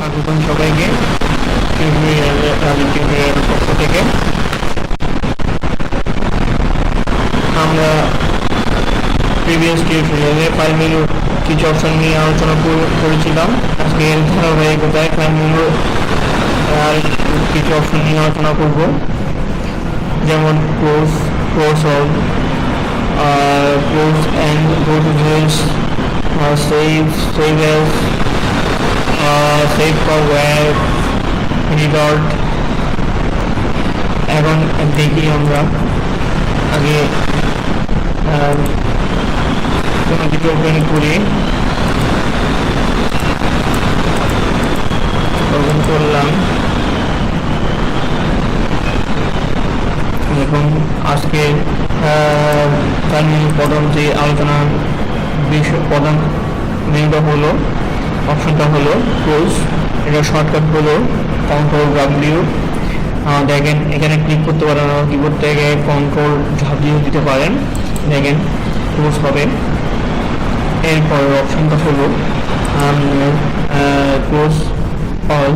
স্বাগতম সবাইকে টিউটোরিয়াল পক্ষ থেকে। আমরা প্রিভিয়াস টিউটোরিয়ালে ফাইল মেনুর কিছু অপশন নিয়ে আলোচনা করেছিলাম। আজকে এর ধারাবাহিকতায় ফাইল মেনুর আর কিছু অপশন নিয়ে আলোচনা করব, যেমন close all, close and go to this, save as, save for web, revert। এখন দেখি আমরা আগে কোনো কিছু ওপেন করি। ওপেন করলাম। এখন আজকে প্রথম যে আলোচনা বিষয় প্রধান মেনুটা হলো, অপশনটা হলো ক্লোজ। এটা শর্টকাট হলো Ctrl+W। দেখেন এখানে ক্লিক করতে পারেন, কিবোর্ড থেকে Ctrl+W দিতে পারেন, দেখেন ক্লোজ হবে। এরপর অপশনটা হলো ক্লোজ অল,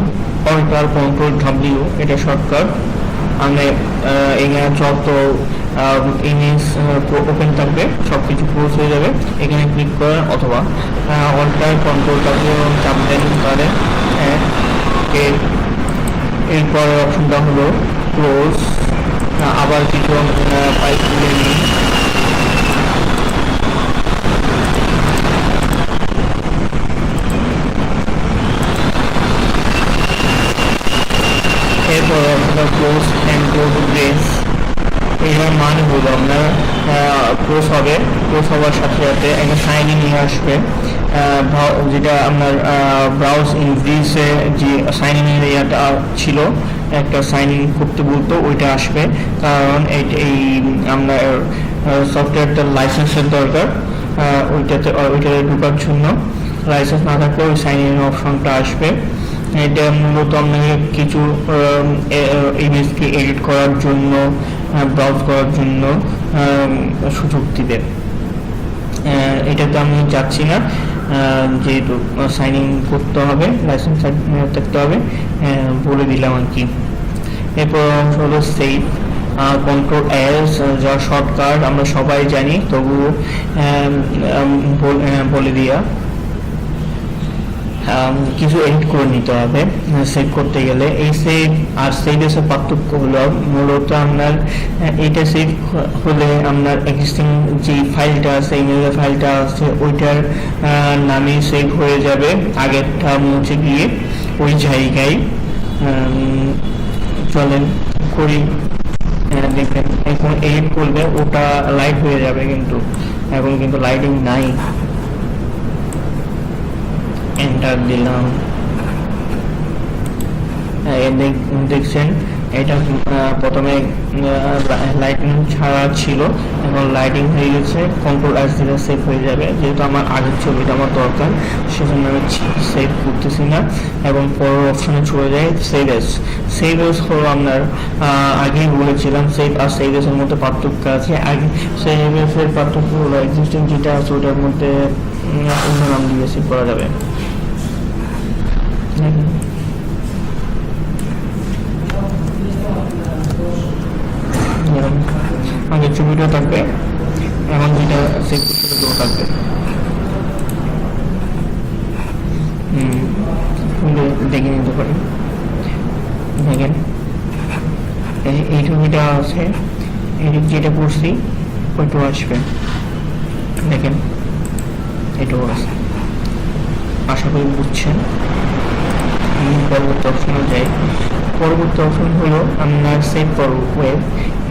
অল্টার Ctrl+W, এটা শর্টকাট। আমরা এখানে যত ইমেজ ওপেন থাকবে সব কিছু ক্লোজ হয়ে যাবে। এখানে ক্লিক করেন অথবা অল্টার Ctrl+W চাপ দেন পারেন। এরপর অপশনটা হলো ক্লোজ। আবার কিছু ফাইল খুলে নিই। এরপর আপনার close and go to base. এটার মানে হলো আপনার ক্লোজ হবে, ক্লোজ হওয়ার সাথে সাথে একটা সাইন ইন নিয়ে আসবে, যেটা আপনার ব্রাউজ ইন ব্রিজে যে সাইন ইন এরিয়াটা ছিল, একটা সাইন ইন করতে বলতো, ওইটা আসবে। কারণ এই আপনার সফটওয়্যারটার লাইসেন্সের দরকার, ওইটাতে ঢোকার জন্য লাইসেন্স না থাকলে ওই সাইন ইন অপশনটা আসবে। এটা মূলত আপনাকে কিছু ইমেজকে এডিট করার জন্য, ব্রাউজ করার জন্য সুযোগ দিবে। এটাতে আমি যাচ্ছি না, যেহেতু সাইন ইন করতে হবে, লাইসেন্স থাকতে হবে, বলে দিলাম আর কি। এরপর অংশ হলো সেভ, Ctrl+S, যা শর্টকাট আমরা সবাই জানি, তবু বলে দিয়া কিছু এডিট করে নিতে হবে সেভ করতে গেলে। এই সেভ আর সেভ এর পার্থক্য হলো মূলত আপনার এটা সেভ হলে আপনার এক্সিস্টিং যে ফাইলটা আছে, ইমেলের ফাইলটা আছে, ওইটার নামে সেভ হয়ে যাবে, আগেরটা মুছে গিয়ে ওই জায়গায়। চলেন করি, দেখবেন এখন এডিট করলে ওটা লাইট হয়ে যাবে, কিন্তু এখন কিন্তু লাইটিং নাই। এন্টার দিলাম, দেখছেন এটা প্রথমে লাইটিং ছাড়া ছিল, এখন লাইটিং হয়ে গেছে। Ctrl+S দিলে সেভ হয়ে যাবে, যেহেতু আমার আগের ছবিটা আমার দরকার, সেজন্য আমি সেভ করতেছি না। এবং পরের অপশনে চলে যায় সেভ এস। সেভ এস হলো আপনার আগেই বলেছিলাম সেভ আর সেভ এস এর মধ্যে পার্থক্য আছে। আগে সেভ এস এর পার্থক্য হলো এক্সিস্টিং যেটা আছে ওটার মধ্যে অন্য নাম দিয়ে সেভ করা যাবে। আগের ছবিটা থাকবে, এখন যেটা সেভ করতে থাকবে। দেখে নিতে পারি, দেখেন এই ছবিটা আছে, যেটা করছি ওইটাও আসবে, দেখেন এটাও আছে। আশা করি বুঝছেন। পরবর্তী অপশনে যাই। পরবর্তী অপশন হলো আপনার সেভ ফর ওয়েব।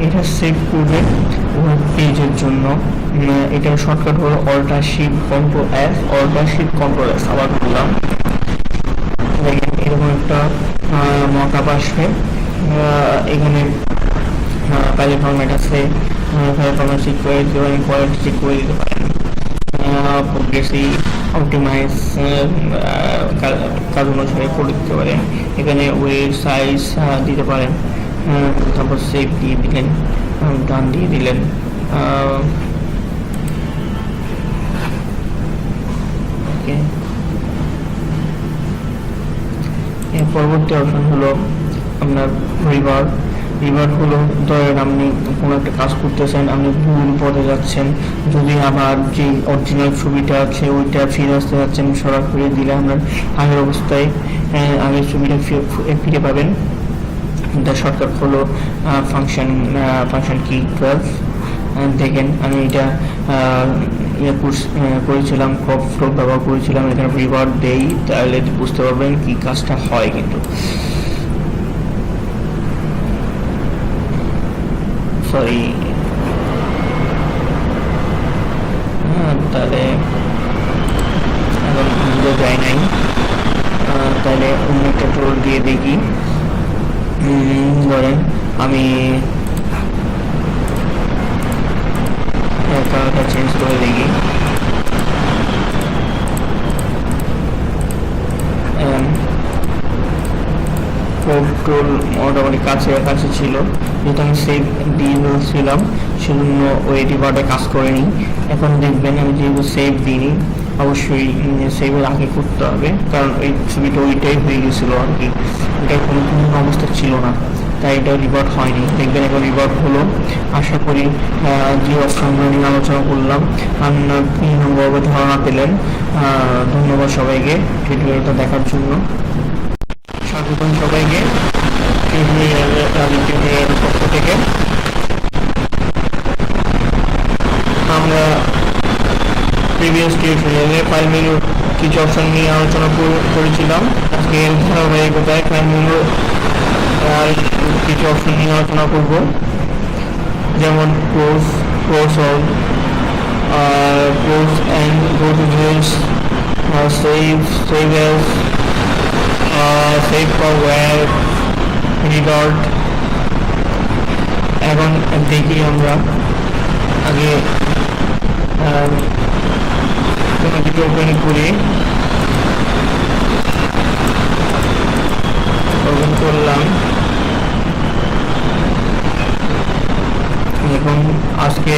এটা সেভ করবে ওয়েব পেজের জন্য। এটার শর্টকাট হলো Ctrl+S, Ctrl+S আবার করলাম। দেখেন এরকম একটা মকআপ আসবে। এখানে ফাইলের ফরম্যাট আছে, ফাইলের ফরম্যাট চেক করে দিতে পারেন, কোয়ালিটি চেক করে দিতে পারেন, প্রোগ্রেসিভ অপটিমাইজ কাজ অনুসারে করে দিতে পারেন। এখানে ওয়েব সাইজ দিতে পারেন, তারপর সেভ দিয়ে দিলেন, ডান দিয়ে দিলেন। ওকে পরবর্তী অপশন হলো আপনার রিভার্ট। রিভার্ট হলো ধরেন আপনি কোনো একটা কাজ করতেছেন, আপনি ভুল পথে যাচ্ছেন, যদি আমার যে অরিজিনাল ছবিটা আছে ওইটা ফিরে আসতে যাচ্ছেন, সরাসরি দিলে আপনার আগের অবস্থায় আগের ছবিটা ফিরে পাবেন। তার শর্টকাট হলো ফাংশন কি 12। দেখেন আমি এটা করেছিলাম, ক্রপ ব্যবহার করেছিলাম, এখানে রিভার্ট দেই, তাহলে বুঝতে পারবেন কি কাজটা হয়। কিন্তু সরি, তাহলে এখন বুঝতে যায় নাই, তাহলে অন্য একটা টোল দিয়ে দেখি। ধরেন আমি কালারটা চেঞ্জ করে দেখি। টোল মোটামুটি কাছে ছিল, যেহেতু আমি সেভ দিয়ে বলছিলাম সেজন্য ওই রিভার্টে কাজ করেনি। এখন দেখবেন আমি যেহেতু সেভ দিইনি, অবশ্যই সেভের আগে করতে হবে, কারণ ওই ছবিটা ওইটাই হয়ে গেছিলো আর কি, এটা কোনো অবস্থা ছিল না, তাই এটা রিভার্ট হয়নি। দেখবেন এখন রিভার্ট হলো। আশা করি যে অপশনগুলো নিয়ে আলোচনা করলাম আপনার পূর্ণভাবে ধারণা পেলেন। ধন্যবাদ সবাইকে ভিডিওটা দেখার জন্য, স্বাগতম সবাইকে পক্ষ থেকে। আমরা প্রিভিয়াস টিউটোরিয়ালে ফাইল মেনুর কিছু অপশন নিয়ে আলোচনা করেছিলাম। আজকে এর ধারাবাহিকতায় ফাইল মেনুর আর কিছু অপশন নিয়ে আলোচনা করব, যেমন close all, close and go to views, save as, save forward, revert. এখন দেখি আমরা আগে কোনো কিছু ওপেন করি। ওপেন করলাম। এখন আজকে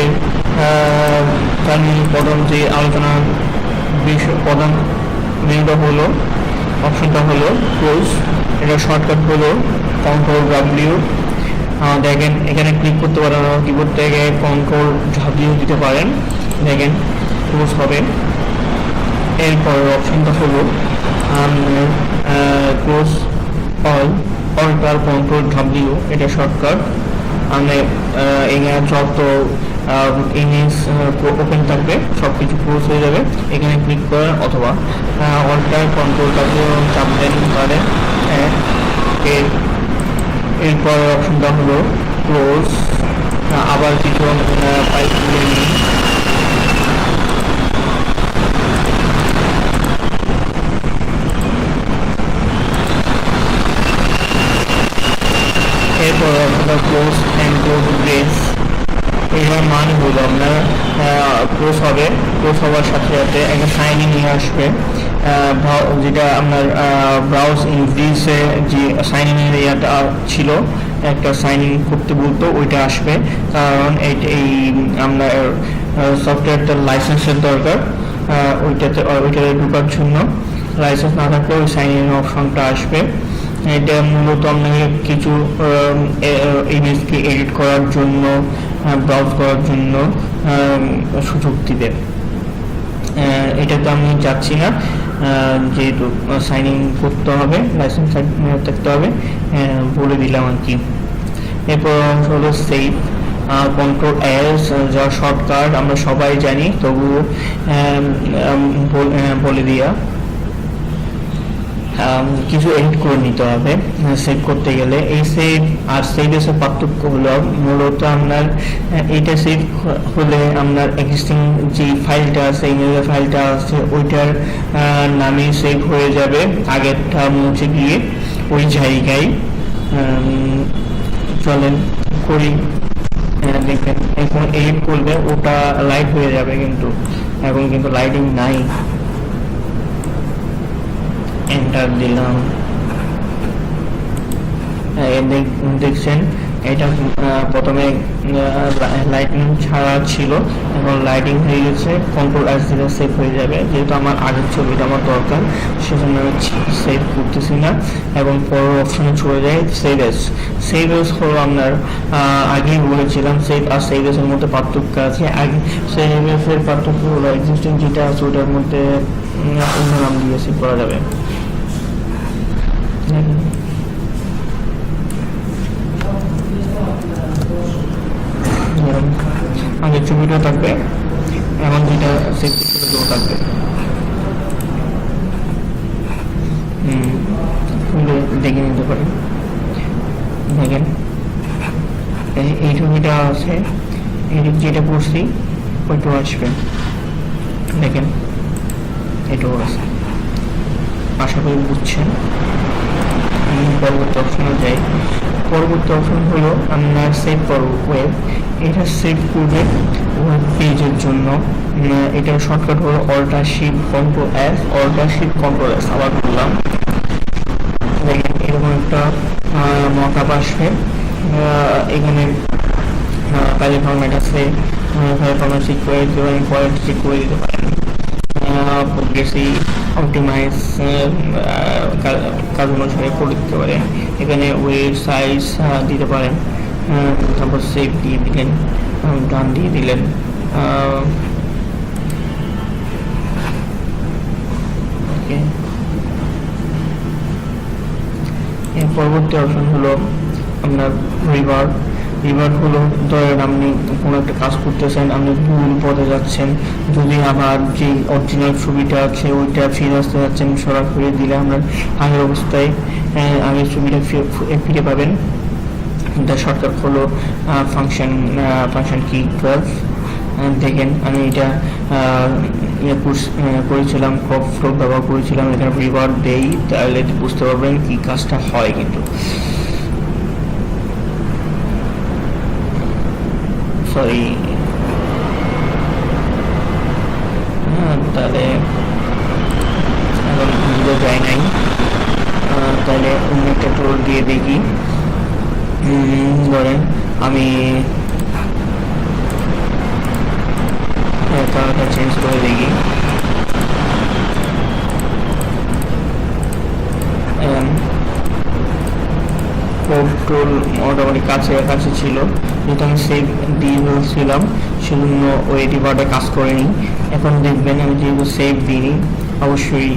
প্রথম যে আলোচনা প্রধান মেনুটা হলো, অপশনটা হলো ক্লোজ। এটা শর্টকাট হলো Ctrl+W। দেখেন এখানে ক্লিক করতে পারেন, কিবোর্ড থেকে Ctrl+W দিতে পারেন, দেখেন ক্লোজ হবে। এরপরের অপশনটা হলো ক্লোজ অল, অল্টার Ctrl+W, এটা শর্টকাট। মানে এখানে যত ইমেজ ওপেন থাকবে সব কিছু ক্লোজ হয়ে যাবে, এখানে ক্লিক করেন, অথবা অল্টার Ctrl+W চাপ দেন পারেন। এরপরের অপশনটা হলো ক্লোজ। আবার কিছু ফাইল খুলে নিই। এরপর আপনার close and go to base. এটার মানে হলো আপনার ক্লোজ হবে, ক্লোজ হওয়ার সাথে সাথে একটা সাইন ইন নিয়ে আসবে, যেটা আপনার ব্রাউজ ইন ব্রিজে যে সাইন ইন এরিয়াটা ছিল, একটা সাইন ইন করতে বলতো, ওইটা আসবে। কারণ এই আপনার সফটওয়্যারটার লাইসেন্সের দরকার, ওইটাতে ঢোকার জন্য লাইসেন্স না থাকলে ওই সাইন ইন অপশনটা আসবে। এটা মূলত আপনাকে কিছু ইমেজকে এডিট করার জন্য, ব্রাউজ করার জন্য সুযোগ দিবে। এটাতে আমি যাচ্ছি না, যেহেতু সাইন ইন করতে হবে, লাইসেন্স থাকতে হবে, বলে দিলাম আর কি। এরপর হলো সেভ, Ctrl+S, যা শর্টকাট আমরা সবাই জানি, তবু বলে দিয়া কিছু এডিট করে নিতে হবে সেভ করতে গেলে। এই সেভ আর সেভ এর পার্থক্য হলো মূলত আপনার এইটা সেভ হলে আপনার এক্সিস্টিং যে ফাইলটা আছে, ইমেজের ফাইলটা আছে, ওইটার নামে সেভ হয়ে যাবে, আগেরটা মুছে গিয়ে ওই জায়গায়। চলেন করি, দেখবেন এখন এডিট করলে ওটা লাইট হয়ে যাবে, কিন্তু এখন কিন্তু লাইটিং নাই। এন্টার দিলাম, দেখছেন এটা প্রথমে লাইটিং ছাড়া ছিল, এখন লাইটিং হয়ে গেছে, কন্ট্রোল এস দিলে সেভ হয়ে যাবে। যেহেতু আমার আগের ছবিটা আমার দরকার, সেজন্য আমি সেভ করতেছি না এবং পরের অপশনে চলে যাই সেভ এস। সেভ এস হলো আপনার আগেই বলেছিলাম সেভ আর সেভ এস এর মধ্যে পার্থক্য আছে। আগে সেভ এস এর পার্থক্য হলো এক্সিস্টিং যেটা আছে ওটার মধ্যে অন্য নাম দিয়ে সেভ করা যাবে। আগের ছবিটা থাকবে, এখন যেটা সেভ করতে থাকবে। দেখে নিতে পারেন, দেখেন এই ছবিটা আছে, এই যেটা করছি ওইটাও আসবে, দেখেন এটাও আছে। আশা করি বুঝছেন। পরবর্তী অপশনে যাই। পরবর্তী অপশন হলো আপনার সেভ করব ওয়েব। এটা সেভ করবে ওয়েব পেজের জন্য। এটার শর্টকাট হলো alt shift control S, alt shift control S. আবার বললাম, দেখেন এরকম একটা মকআপ আসবে। এখানে কাজের ফরম্যাট আছে, ফরম্যাট চেক করে দিতে পারেন, কোয়ালিটি চেক করে দিতে পারেন, প্রোগ্রেসিভ অপটিমাইজ কাজ অনুসারে করে দিতে পারেন। এখানে ওয়েব সাইজ দিতে পারেন, তারপর সেভ দিয়ে দিলেন, ডান দিয়ে দিলেন। এর পরবর্তী অপশন হলো আপনার রিভার্ট। রিভার্ট হলো ধরেন আপনি কোনো একটা কাজ করতেছেন, আপনি ভুল পথে যাচ্ছেন, যদি আবার যে অরিজিনাল ছবিটা আছে ওইটা ফিরে আসতে যাচ্ছেন, সরাসরি দিলে আপনার আগের অবস্থায় আগের ছবিটা ফিরে পাবেন। এটা শর্টকাট হলো ফাংশন কি 12। দেখেন আমি এটা করেছিলাম, ক্রপ ব্যবহার করেছিলাম। এখানে রিভার্ট দেই, তাহলে বুঝতে পারবেন কি কাজটা হয়। কিন্তু সরি, তাহলে এখন বুঝতে যায় নাই, তাহলে অন্য একটা টোল দিয়ে দেখি। ধরেন আমি কালারটা চেঞ্জ করে দেখি। টোল মোটামুটি কাছে ছিল, যেহেতু আমি সেভ দিয়ে বলছিলাম সেজন্য ওই রিভার্টে কাজ করেনি। এখন দেখবেন আমি যেহেতু সেভ দিইনি, অবশ্যই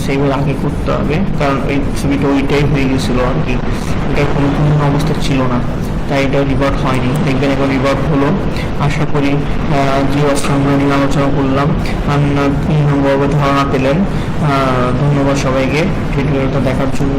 সেভের আগে করতে হবে, কারণ ওই ছবিটা ওইটাই হয়ে গেছিলো আর কি, এটা কোনো অবস্থা ছিল না, তাই এটা রিভার্ট হয়নি। দেখবেন এখন রিভার্ট হলো। আশা করি যে অপশনগুলো নিয়ে আলোচনা করলাম আপনার পূর্ণভাবে ধারণা পেলেন। ধন্যবাদ সবাইকে ভিডিওটা দেখার জন্য।